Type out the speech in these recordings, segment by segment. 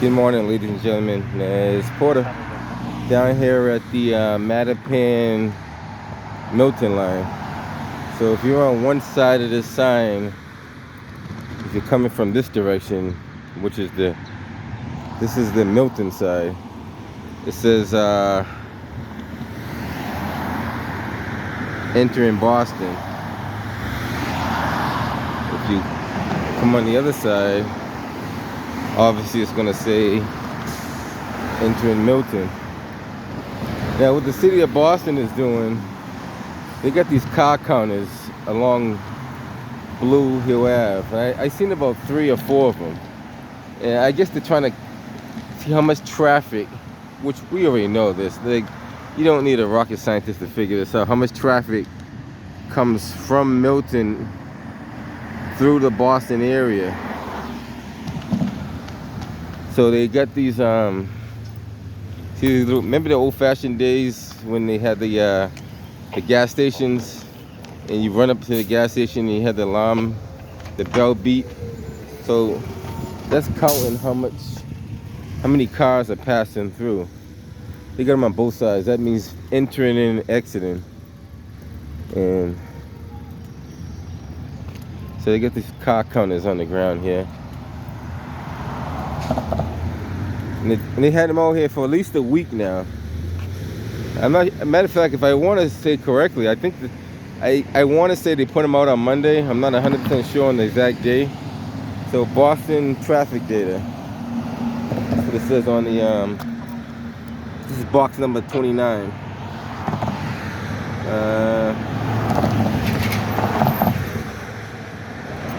Good morning, ladies and gentlemen. It's Porter down here at the Mattapan Milton line. So if you're on one side of this sign, if you're coming from this direction, which is this is the Milton side. It says entering Boston. If you come on the other side, obviously it's gonna say entering Milton. Now what the city of Boston is doing, they got these car counters along Blue Hill Ave. I seen about 3 or 4 of them. And I guess they're trying to see how much traffic, which we already know this. You don't need a rocket scientist to figure this out. How much traffic comes from Milton through the Boston area. So they got these remember the old-fashioned days when they had the gas stations, and you run up to the gas station and you had the alarm, the bell beep. So that's counting how many cars are passing through. They got them on both sides. That means entering and exiting. And so they got these car counters on the ground here. And they had them out here for at least a week now. Matter of fact, if I want to say correctly, I think that I want to say they put them out on Monday. I'm not 100% sure on the exact day. So Boston traffic data. That's what it says on the this is box number 29.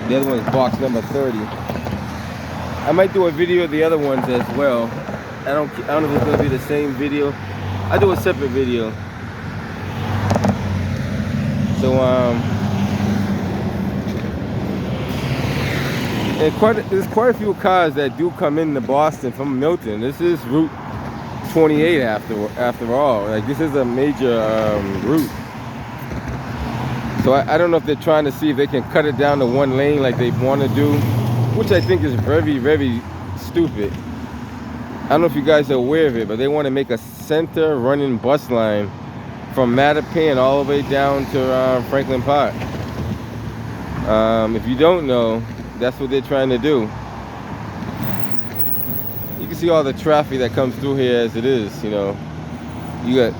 The other one is box number 30. I might do a video of the other ones as well. I don't know if it's gonna be the same video. I do a separate video. So and there's quite a few cars that do come into Boston from Milton. This is Route 28 after all. Like, this is a major route. So I don't know if they're trying to see if they can cut it down to one lane like they want to do, which I think is very, very stupid. I don't know if you guys are aware of it, but they want to make a center running bus line from Mattapan all the way down to Franklin Park. If you don't know, that's what they're trying to do. You can see all the traffic that comes through here as it is, you know. You got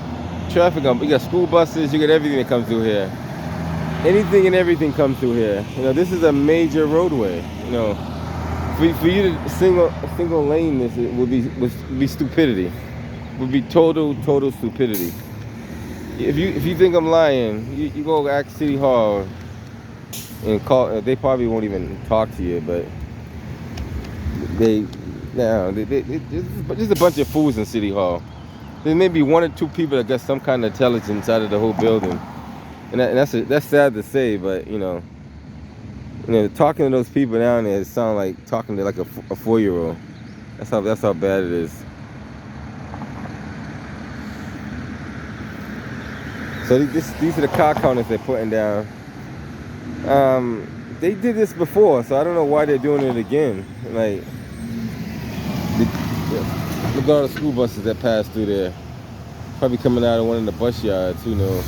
traffic, you got school buses, you got everything that comes through here. Anything and everything comes through here. You know, this is a major roadway. You know, for you to single lane this, it would be stupidity. Would be total stupidity. If you think I'm lying, you go ask City Hall and call. They probably won't even talk to you, but there's a bunch of fools in City Hall. There may be 1 or 2 people that got some kind of intelligence out of the whole building. And that's sad to say, but you know, talking to those people down there, it sounds like talking to like a 4-year-old. That's how bad it is. So these are the car counters they're putting down. They did this before, so I don't know why they're doing it again. Like, look at all the school buses that pass through there. Probably coming out of one of the bus yards. Who knows?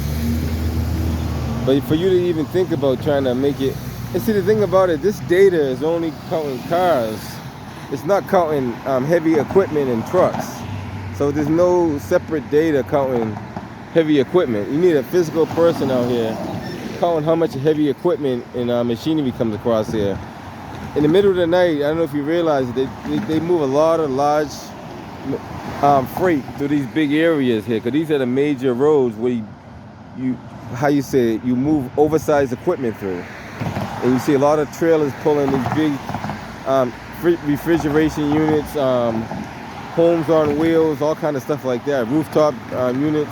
But for you to even think about trying to make it, and see the thing about it, this data is only counting cars. It's not counting heavy equipment and trucks. So there's no separate data counting heavy equipment. You need a physical person out here counting how much heavy equipment and machinery comes across here. In the middle of the night, I don't know if you realize, they move a lot of large freight through these big areas here, because these are the major roads where you move oversized equipment through. And you see a lot of trailers pulling these big refrigeration units, homes on wheels, all kind of stuff like that, rooftop units.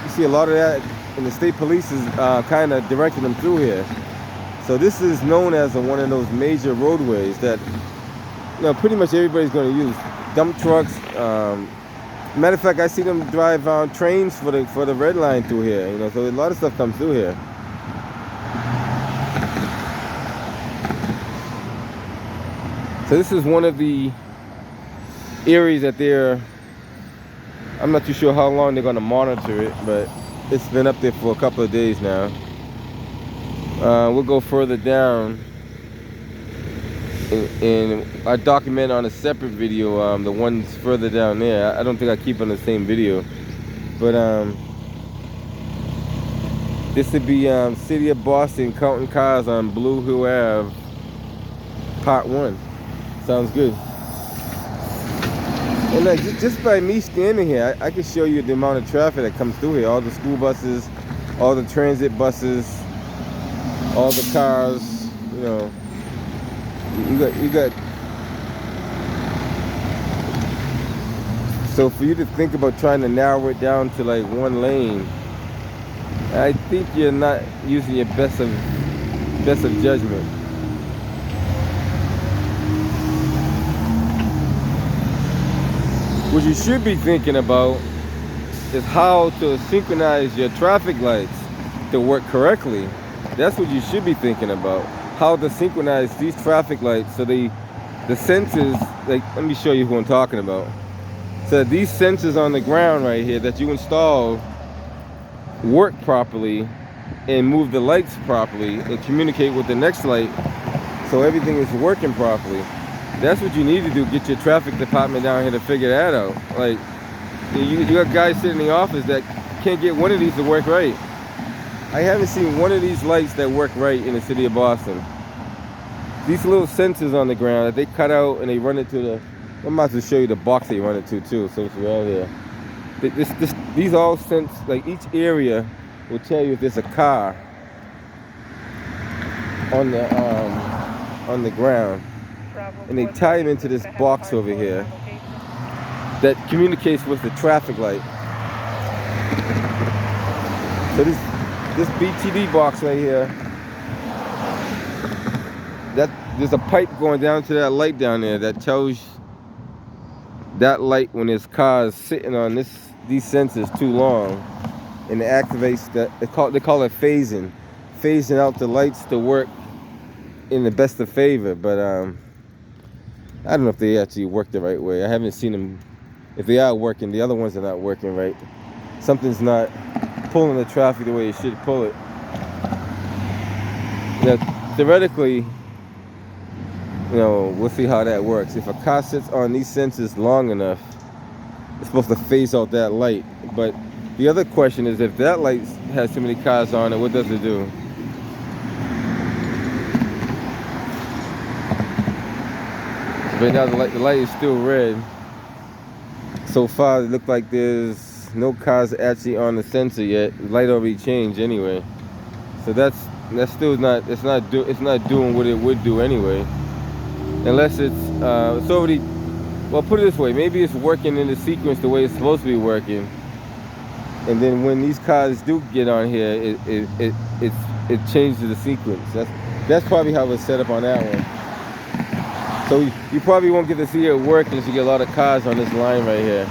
You see a lot of that, and the state police is kind of directing them through here. So this is known as one of those major roadways that, you know, pretty much everybody's going to use. Dump trucks. Matter of fact, I see them drive trains for the red line through here. You know, so a lot of stuff comes through here. So this is one of the areas that I'm not too sure how long they're gonna monitor it, but it's been up there for a couple of days now. We'll go further down, and I document on a separate video the ones further down there. I don't think I keep on the same video, but this would be City of Boston counting cars on Blue Hill Ave, part 1. Sounds good. And just by me standing here, I can show you the amount of traffic that comes through here. All the school buses, all the transit buses, all the cars. You know, you got. So for you to think about trying to narrow it down to like one lane, I think you're not using your best of judgment. What you should be thinking about is how to synchronize your traffic lights to work correctly. That's what you should be thinking about. How to synchronize these traffic lights so the sensors, like, let me show you who I'm talking about. So these sensors on the ground right here that you install work properly and move the lights properly and communicate with the next light so everything is working properly. That's what you need to do. Get your traffic department down here to figure that out. Like, you got guys sitting in the office that can't get one of these to work right. I haven't seen one of these lights that work right in the city of Boston. These little sensors on the ground that they cut out and they run it to the, I might as well show you the box they run it to too, so it's right here. These all sense, like each area will tell you if there's a car on the ground. And they tie them into this box over here that communicates with the traffic light. So this BTD box right here, that there's a pipe going down to that light down there that tells that light when there's cars sitting on these sensors too long, and it activates that. They call it phasing out the lights to work in the best of favor. But I don't know if they actually work the right way. I haven't seen them. If they are working, the other ones are not working right. Something's not pulling the traffic the way it should pull it. Now, theoretically, you know, we'll see how that works. If a car sits on these sensors long enough, it's supposed to phase out that light. But the other question is, if that light has too many cars on it, what does it do? Right now the light is still red. So far it looked like there's no cars actually on the sensor yet. The light already changed anyway. So that's still not, it's not doing what it would do anyway. Unless it's already, well, put it this way, maybe it's working in the sequence the way it's supposed to be working. And then when these cars do get on here, it changes the sequence. That's probably how it's set up on that one. So you probably won't get to see it work unless you get a lot of cars on this line right here.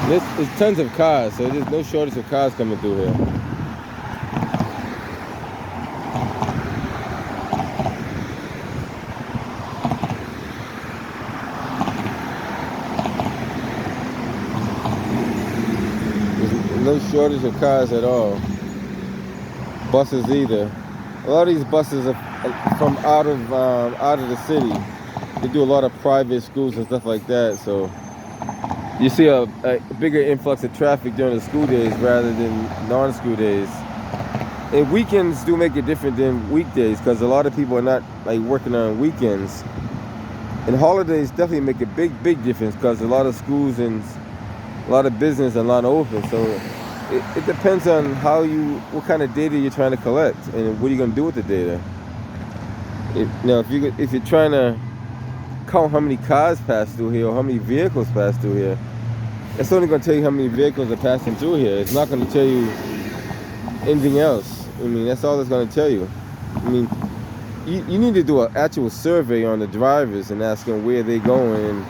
There's tons of cars, so there's no shortage of cars coming through here. There's no shortage of cars at all. Buses either. A lot of these buses are from out of the city. They do a lot of private schools and stuff like that, so you see a bigger influx of traffic during the school days rather than non-school days. And weekends do make it different than weekdays because a lot of people are not like working on weekends. And holidays definitely make a big difference because a lot of schools and a lot of business are not open. So it depends on what kind of data you're trying to collect and what are you going to do with the data. If you're trying to count how many cars pass through here or how many vehicles pass through here, it's only going to tell you how many vehicles are passing through here. It's not going to tell you anything else. I mean, that's all it's going to tell you. I mean, you need to do an actual survey on the drivers and ask them where they're going and,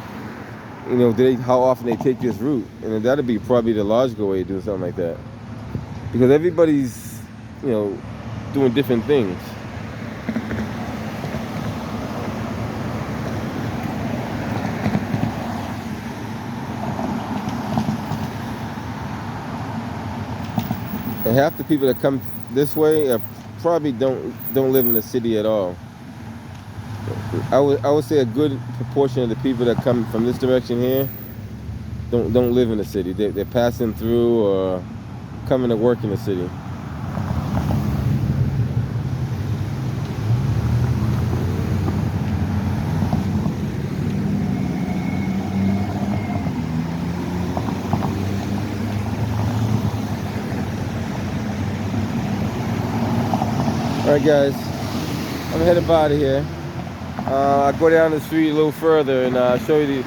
how often they take this route. And that'd be probably the logical way to do something like that. Because everybody's, doing different things. And half the people that come this way probably don't live in the city at all. I would say a good proportion of the people that come from this direction here don't live in the city. They're passing through or coming to work in the city. Alright guys, I'm headed out of here. I'll go down the street a little further and show you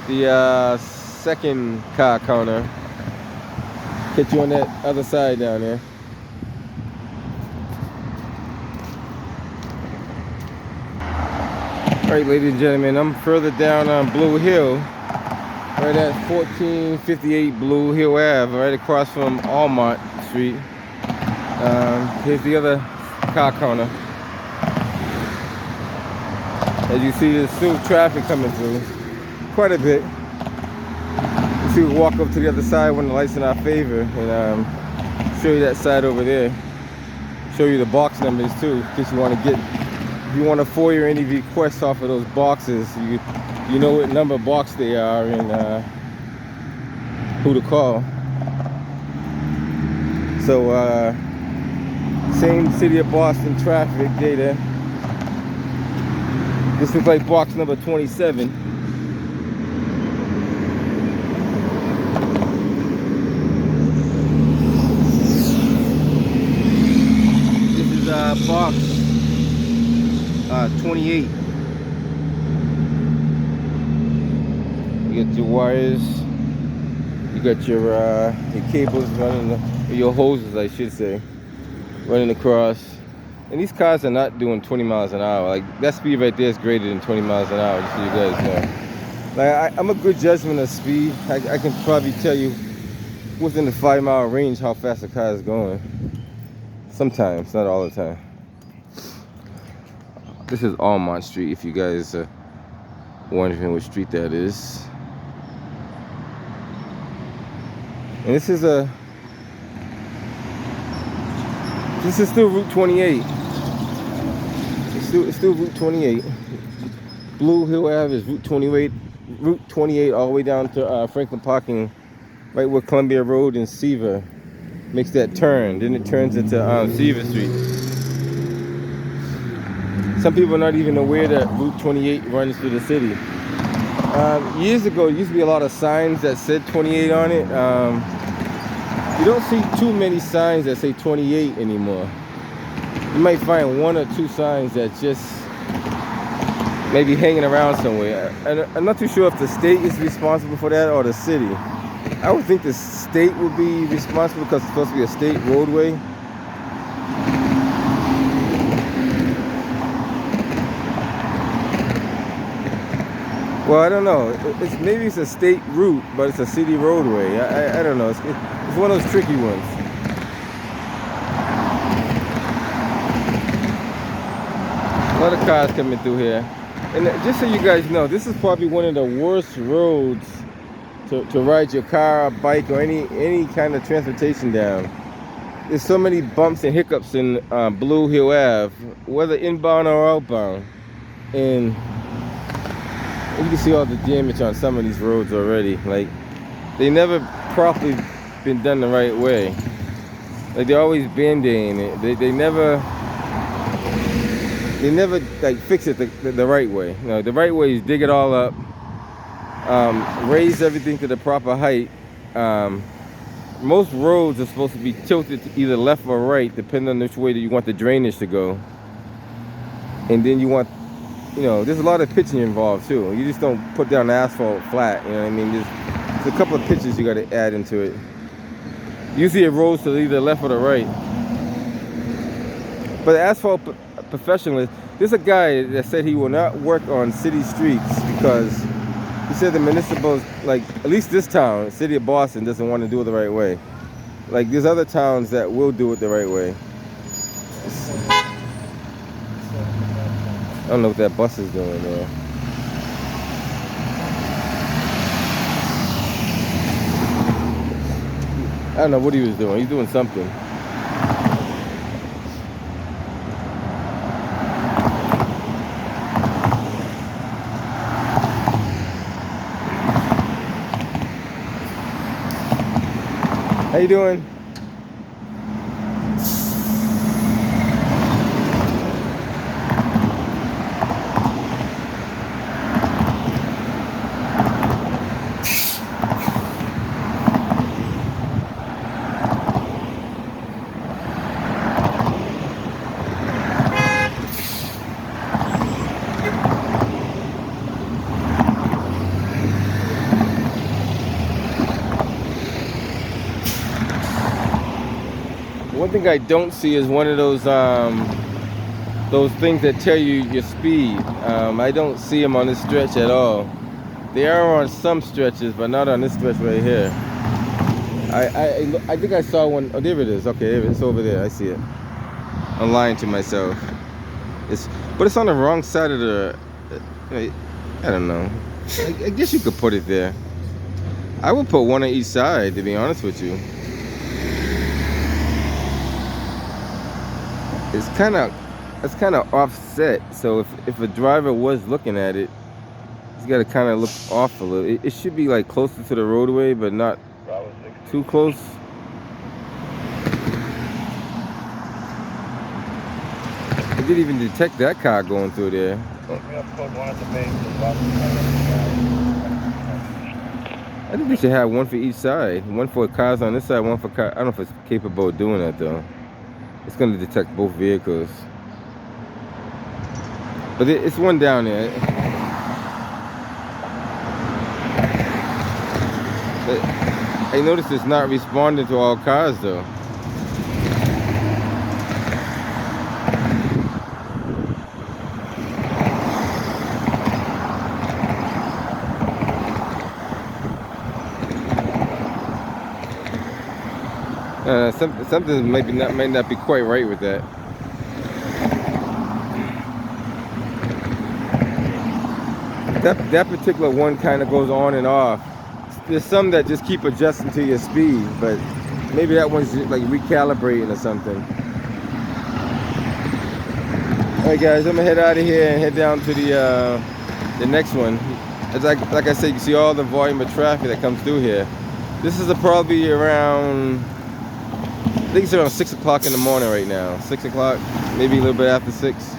the second car counter. Hit you on that other side down there. Alright ladies and gentlemen, I'm further down on Blue Hill, right at 1458 Blue Hill Ave, right across from Almont Street. Here's the other car counter. As you see, there's still traffic coming through, quite a bit. You see, we walk up to the other side when the light's in our favor, and show you that side over there. Show you the box numbers too, in case you want to get, if you want to FOIA any requests off of those boxes, you know what number box they are and who to call. So same City of Boston traffic data. This looks like box number 27. This is box 28. You got your wires. You got your cables running, your hoses, I should say, running across. And these cars are not doing 20 miles an hour. Like, that speed right there is greater than 20 miles an hour, just so you guys know. Like, I'm a good judgment of speed. I can probably tell you within the 5-mile range how fast a car is going. Sometimes, not all the time. This is Almont Street, if you guys are wondering which street that is. And this is still Route 28. It's still Route 28. Blue Hill Ave is Route 28 all the way down to Franklin Parking, right where Columbia Road and Seaver makes that turn. Then it turns into Seaver Street. Some people are not even aware that Route 28 runs through the city. Years ago, there used to be a lot of signs that said 28 on it. You don't see too many signs that say 28 anymore. You might find 1 or 2 signs that just maybe hanging around somewhere. And I'm not too sure if the state is responsible for that or the city. I would think the state would be responsible because it's supposed to be a state roadway. Well, I don't know. Maybe it's a state route, but it's a city roadway. I don't know. It's one of those tricky ones. A lot of cars coming through here. And just so you guys know, this is probably one of the worst roads to ride your car, bike, or any kind of transportation down. There's so many bumps and hiccups in Blue Hill Ave, whether inbound or outbound. And you can see all the damage on some of these roads already. Like, they never properly been done the right way. Like, they're always band-aiding it. They never like fix it the right way. You know, the right way is dig it all up, raise everything to the proper height. Most roads are supposed to be tilted to either left or right, depending on which way that you want the drainage to go. And then you want, you know, there's a lot of pitching involved too. You just don't put down the asphalt flat, you know what I mean? There's a couple of pitches you got to add into it. Usually it rolls to either left or the right. But the asphalt professionalist, there's a guy that said he will not work on city streets because he said the municipals, like, at least this town, city of Boston, doesn't want to do it the right way. Like, there's other towns that will do it the right way. I don't know what that bus is doing there. I don't know what he was doing. He's doing something. How you doing? One thing I don't see is one of those things that tell you your speed. I don't see them on this stretch at all. They are on some stretches, but not on this stretch right here. I think I saw one. Oh, there it is. Okay, it's over there. I see it. I'm lying to myself. But it's on the wrong side of the. I don't know. I guess you could put it there. I would put one on each side, to be honest with you. It's kind of offset. So if a driver was looking at it, he's got to kind of look off a little. It should be like closer to the roadway, but not too close. I didn't even detect that car going through there. I think they should have one for each side. One for cars on this side, one for cars. I don't know if it's capable of doing that though. It's going to detect both vehicles. But it's one down there. I noticed it's not responding to all cars though. Something might not be quite right with that. That particular one kind of goes on and off. There's some that just keep adjusting to your speed, but maybe that one's just like recalibrating or something. All right, guys, I'm gonna head out of here and head down to the next one. It's like I said, you see all the volume of traffic that comes through here. This is probably around. I think it's around 6 o'clock in the morning right now. 6 o'clock, maybe a little bit after 6.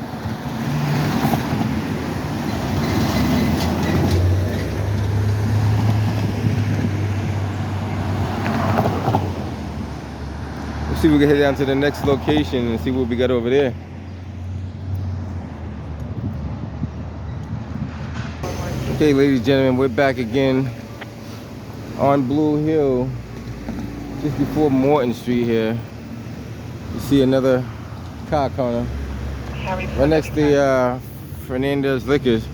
Let's see if we can head down to the next location and see what we got over there. Okay, ladies and gentlemen, we're back again on Blue Hill. Just before Morton Street here, you see another car corner right next to Fernandez Liquors.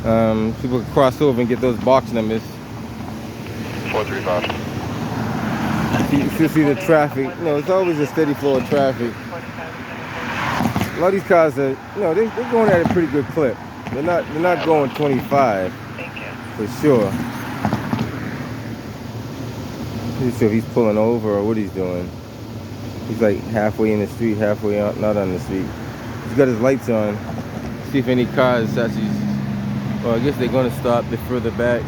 People can cross over and get those box numbers. 435. You still see the traffic. You know, it's always a steady flow of traffic. A lot of these cars are, you know, they're going at a pretty good clip. They're not going 25 for sure. Not sure if he's pulling over or what he's doing. He's like halfway in the street, halfway out, not on the street. He's got his lights on. See if any cars actually. Well, I guess they're gonna stop. They're further back.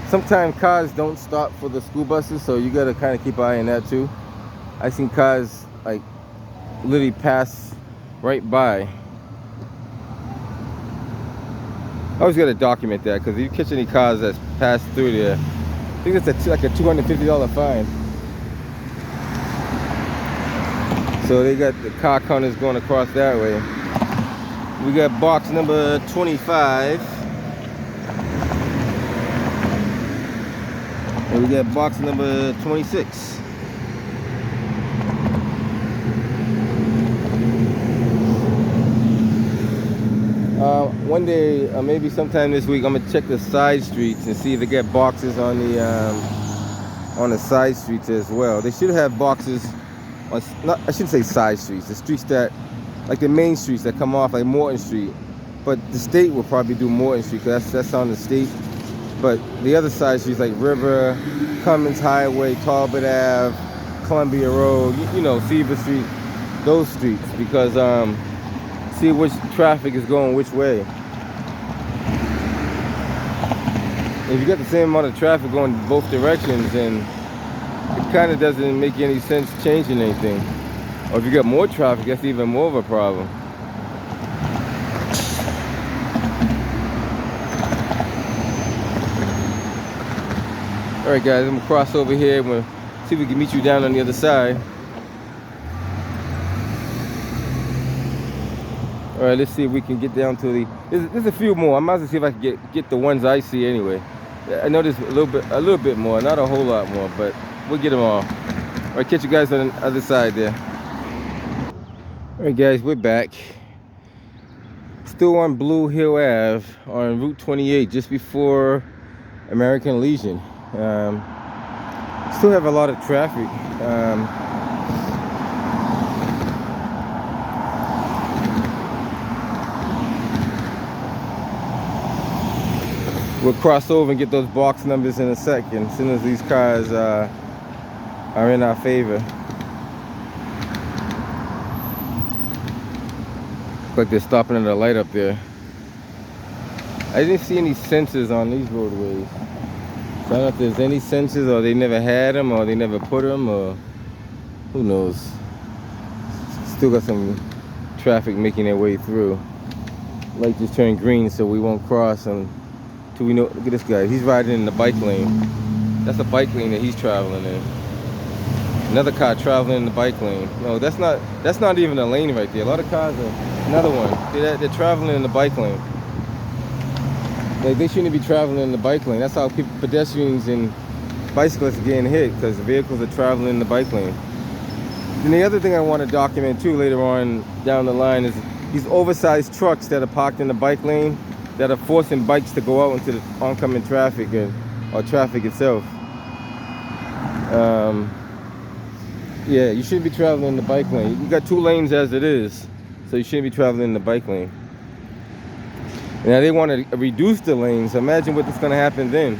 Sometimes cars don't stop for the school buses, so you gotta kind of keep an eye on that too. I seen cars like literally pass right by. I always gotta document that because if you catch any cars that's passed through there. I think it's like a $250 fine. So they got the car counters going across that way. We got box number 25. And we got box number 26. One day, maybe sometime this week, I'm gonna check the side streets and see if they get boxes on the side streets as well. They should have boxes on, I shouldn't say side streets, the streets that, like the main streets that come off, like Morton Street. But the state will probably do Morton Street because that's on the state. But the other side streets like River, Cummins Highway, Talbot Ave, Columbia Road, you know, Seaver Street, those streets, because see which traffic is going which way. If you got the same amount of traffic going both directions, then it kind of doesn't make any sense changing anything. Or if you got more traffic, that's even more of a problem. All right, guys, I'm gonna cross over here. We'll see if we can meet you down on the other side. All right, let's see if we can get down to the. There's a few more. I might as well see if I can get the ones I see anyway. I know there's a little bit more, not a whole lot more, but we'll get them all. All right, catch you guys on the other side there. All right, guys, we're back. Still on Blue Hill Ave on Route 28, just before American Legion. Still have a lot of traffic. We'll cross over and get those box numbers in a second, as soon as these cars are in our favor. Looks like they're stopping at a light up there. I didn't see any sensors on these roadways. So I don't know if there's any sensors, or they never had them, or they never put them, or who knows. Still got some traffic making their way through. Light just turned green, so we won't cross until we know. Look at this guy. He's riding in the bike lane. That's a bike lane that he's traveling in. Another car traveling in the bike lane. No, that's not even a lane right there. A lot of cars are. Another one. They're traveling in the bike lane. Like, they shouldn't be traveling in the bike lane. That's how pedestrians and bicyclists are getting hit, because the vehicles are traveling in the bike lane. And the other thing I want to document too later on down the line is these oversized trucks that are parked in the bike lane that are forcing bikes to go out into the oncoming traffic or traffic itself. Yeah, you shouldn't be traveling in the bike lane. You got two lanes as it is, so you shouldn't be traveling in the bike lane. Now they want to reduce the lanes. Imagine what's going to happen then.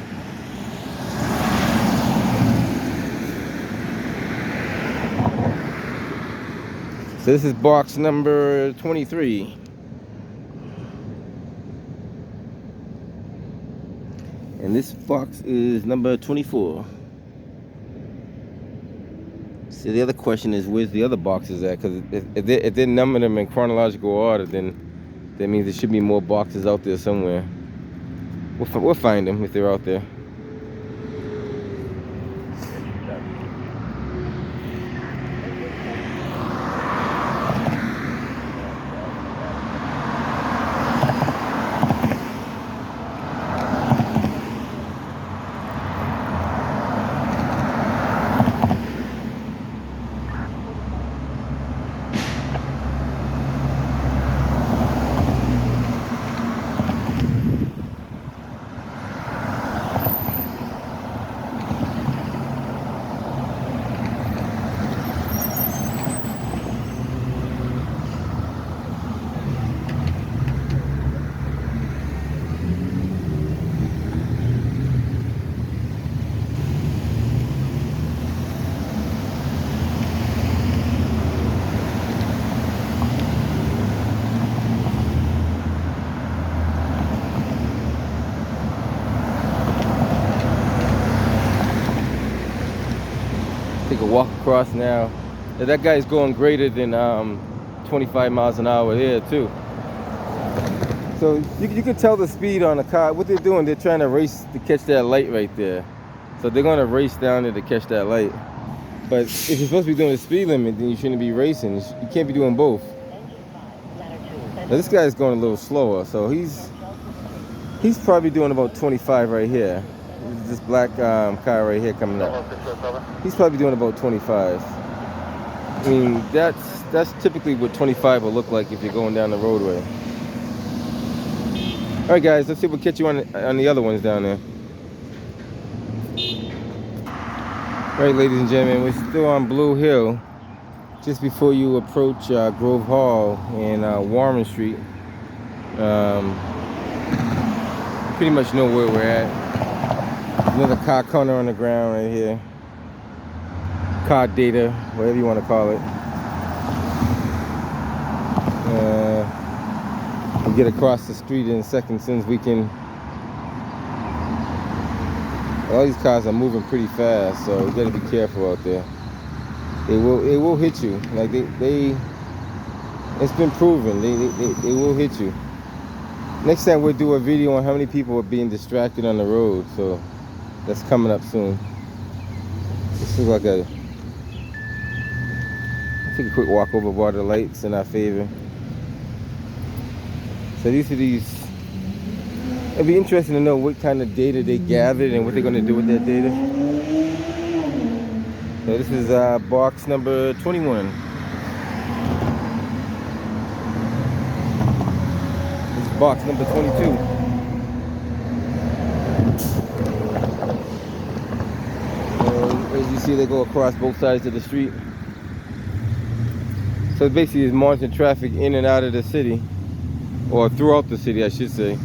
So this is box number 23. And this box is number 24. So the other question is, where's the other boxes at? Because if they number them in chronological order, then that means there should be more boxes out there somewhere. We'll find them if they're out there. Take a walk across now. That guy's going greater than 25 miles an hour here too. So you can tell the speed on the car. What they're doing, they're trying to race to catch that light right there. So they're going to race down there to catch that light. But if you're supposed to be doing the speed limit, then you shouldn't be racing. You can't be doing both. Now this guy's going a little slower, so he's probably doing about 25 right here. This black car right here coming up. He's probably doing about 25. I mean, that's typically what 25 will look like if you're going down the roadway. All right, guys, let's see if we'll catch you on the other ones down there. All right, ladies and gentlemen, we're still on Blue Hill, just before you approach Grove Hall and Warren Street. Pretty much know where we're at. Another car corner on the ground right here. Car data, whatever you want to call it. We'll get across the street in a second, since we can All these cars are moving pretty fast, so you gotta be careful out there. It will hit you. Like it's been proven. They will hit you. Next time we'll do a video on how many people are being distracted on the road. So that's coming up soon. This is like take a quick walk over water lights in our favor. So these are it'd be interesting to know what kind of data they gathered and what they're going to do with that data. So this is box number 21. This is box number 22. As you see, they go across both sides of the street. So basically it's monitoring traffic in and out of the city, or throughout the city, I should say.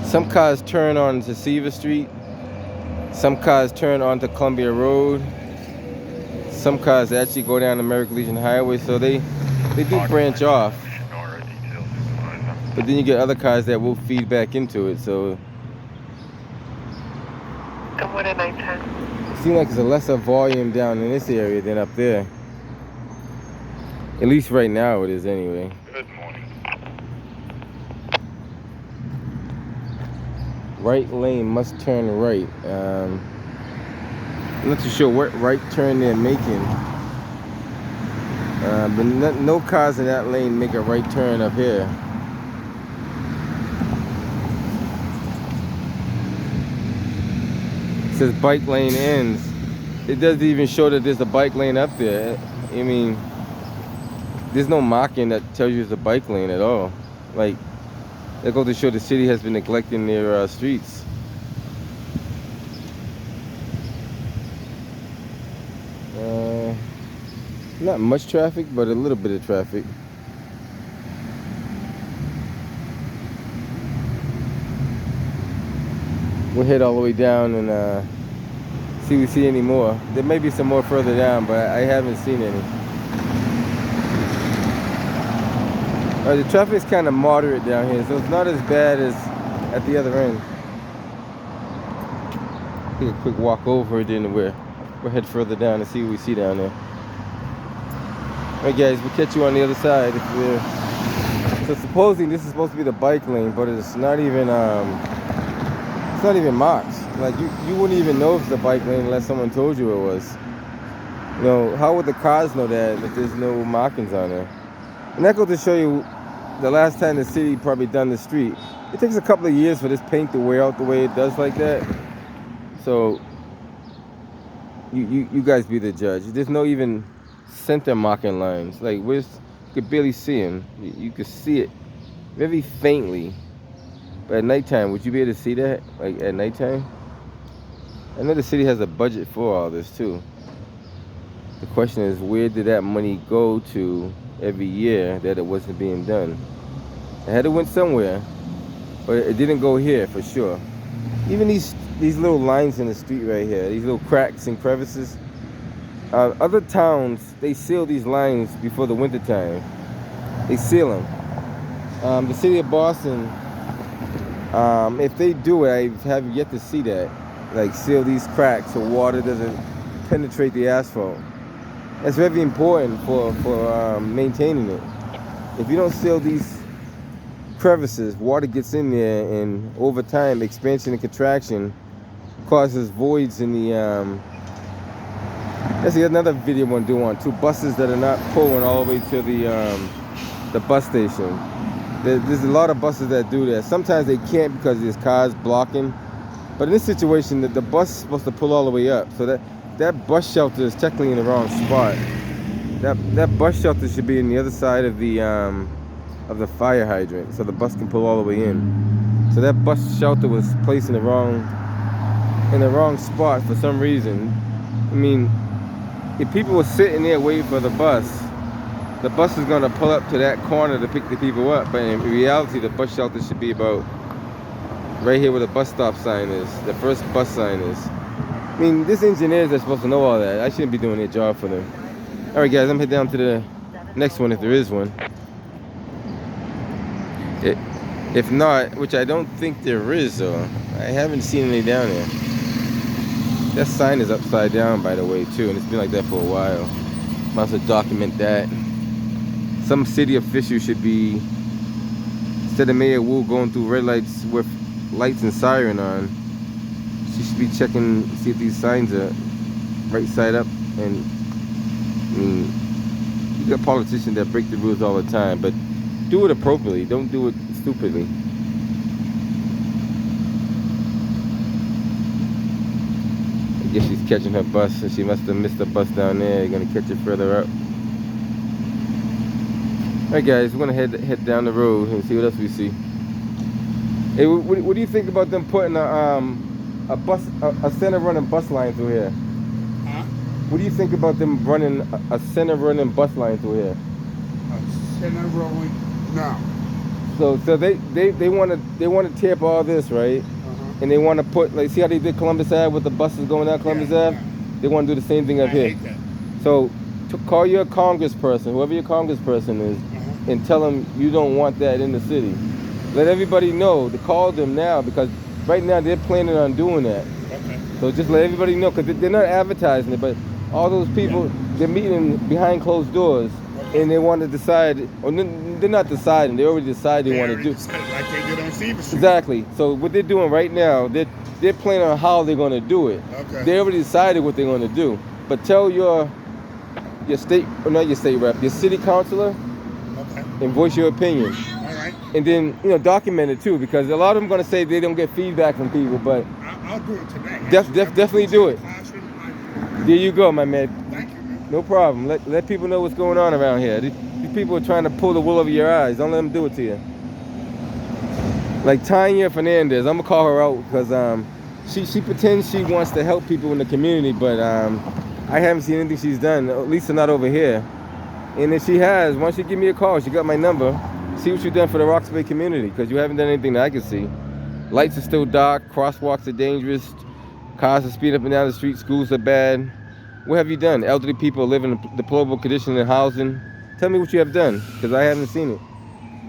Some cars turn onto Civic Street. Some cars turn onto Columbia Road. Some cars actually go down American Legion Highway, so they do branch off. But then you get other cars that will feed back into it, so. And what at nighttime? It seems like there's a lesser volume down in this area than up there. At least right now it is anyway. Good morning. Right lane must turn right. I'm not too sure what right turn they're making. But no cars in that lane make a right turn up here. It says bike lane ends. It doesn't even show that there's a bike lane up there. I mean, there's no marking that tells you it's a bike lane at all. Like, that goes to show the city has been neglecting their streets. Not much traffic, but a little bit of traffic. We'll head all the way down and see if we see any more. There may be some more further down, but I haven't seen any. The traffic is kind of moderate down here, so it's not as bad as at the other end. Take a quick walk over it, then we'll head further down and see what we see down there. Alright guys, we'll catch you on the other side. So supposedly this is supposed to be the bike lane, but it's not even marked. Like you wouldn't even know if it's a bike lane unless someone told you it was. You know, how would the cars know that if there's no markings on there? And that goes to show you the last time the city probably done the street. It takes a couple of years for this paint to wear out the way it does like that. So you guys be the judge. There's no even center marking lines. Like you could barely see them. You could see it very faintly. But at nighttime, would you be able to see that? Like at nighttime? I know the city has a budget for all this too. The question is, where did that money go to every year that it wasn't being done? It had to went somewhere, but it didn't go here for sure. Even these little lines in the street right here, these little cracks and crevices. Other towns, they seal these lines before the winter time. They seal them. The city of Boston, if they do it, I have yet to see that. Like seal these cracks so water doesn't penetrate the asphalt. That's very important for maintaining it. If you don't seal these crevices, water gets in there, and over time, expansion and contraction causes voids in the. That's another video I want to do on two buses that are not pulling all the way to the bus station. There's a lot of buses that do that. Sometimes they can't because there's cars blocking. But in this situation, the bus is supposed to pull all the way up, so that bus shelter is technically in the wrong spot. That bus shelter should be in the other side of the fire hydrant, so the bus can pull all the way in. So that bus shelter was placed in the wrong spot for some reason. I mean, if people were sitting there waiting for the bus is going to pull up to that corner to pick the people up. But in reality, the bus shelter should be about right here where the bus stop sign is, the first bus sign is. I mean, this engineers are supposed to know all that. I shouldn't be doing their job for them. All right, guys, I'm heading down to the next one if there is one. If not, which I don't think there is, though. I haven't seen any down there. That sign is upside down, by the way, too, and it's been like that for a while. Might as well document that. Some city official should be, instead of Mayor Wu going through red lights with lights and siren on, she should be checking, see if these signs are right side up. And I mean, you got politicians that break the rules all the time, but do it appropriately. Don't do it stupidly. I guess she's catching her bus, and she must have missed the bus down there. You're gonna catch it further up. All right, guys, we're gonna head down the road and see what else we see. Hey, what do you think about them putting a center running bus line through here? Huh? What do you think about them running a center running bus line through here? A center rolling? No. So they want to tear up all this, right? And they want to put, like, see how they did Columbus Ave with the buses going down Columbus Ave? Yeah. They want to do the same thing up I here. hate that. So call your congressperson, whoever your congressperson is, and tell them you don't want that in the city. Let everybody know to call them now, because right now they're planning on doing that. Okay. So just let everybody know, because they're not advertising it, but all those people, they're meeting behind closed doors, and they want to decide, or they're not deciding, they already decided they want to do. Like they did on Civic Street. Exactly. So what they're doing right now, they're planning on how they're going to do it. Okay. They already decided what they're going to do. But tell your state, or not your state rep, your city councilor, Okay. and voice your opinion. All right. And then, document it too, because a lot of them going to say they don't get feedback from people, but I'll do it today. definitely do it. There you go, my man. Thank you, man. No problem. Let people know what's going on around here. These people are trying to pull the wool over your eyes. Don't let them do it to you. Like Tanya Fernandez, I'm gonna call her out because she pretends she wants to help people in the community, but I haven't seen anything she's done, at least not over here. And if she has, why don't you give me a call? She got my number. See what you've done for the Roxbury community, because you haven't done anything that I can see. Lights are still dark, crosswalks are dangerous, cars are speeding up and down the street, schools are bad. What have you done? Elderly people live in deplorable condition in housing. Tell me what you have done, because I haven't seen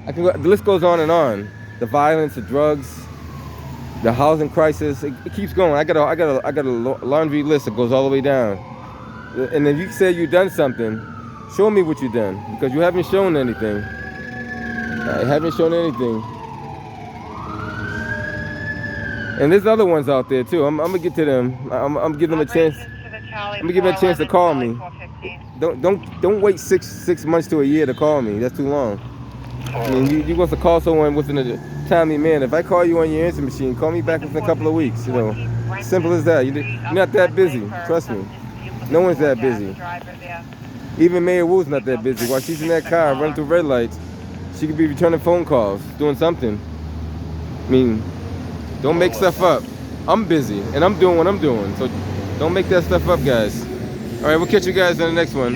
it. The list goes on and on. The violence, the drugs, the housing crisis, it keeps going. I got a laundry list that goes all the way down. And if you say you've done something, show me what you've done, because you haven't shown anything. I haven't shown anything. And there's other ones out there too. I'm gonna get to them. I'm giving them a chance. I'm gonna give them a chance to call me. Don't wait six months to a year to call me. That's too long. I mean, you want to call someone within a timely manner. If I call you on your answer machine, call me back within a couple of weeks. Simple as that. You're not that busy. Trust me. No one's that busy. Even Mayor Wu's not that busy. While she's in that car running through red lights, she could be returning phone calls, doing something. I mean, don't make stuff up. I'm busy, and I'm doing what I'm doing. So don't make that stuff up, guys. All right, we'll catch you guys in the next one.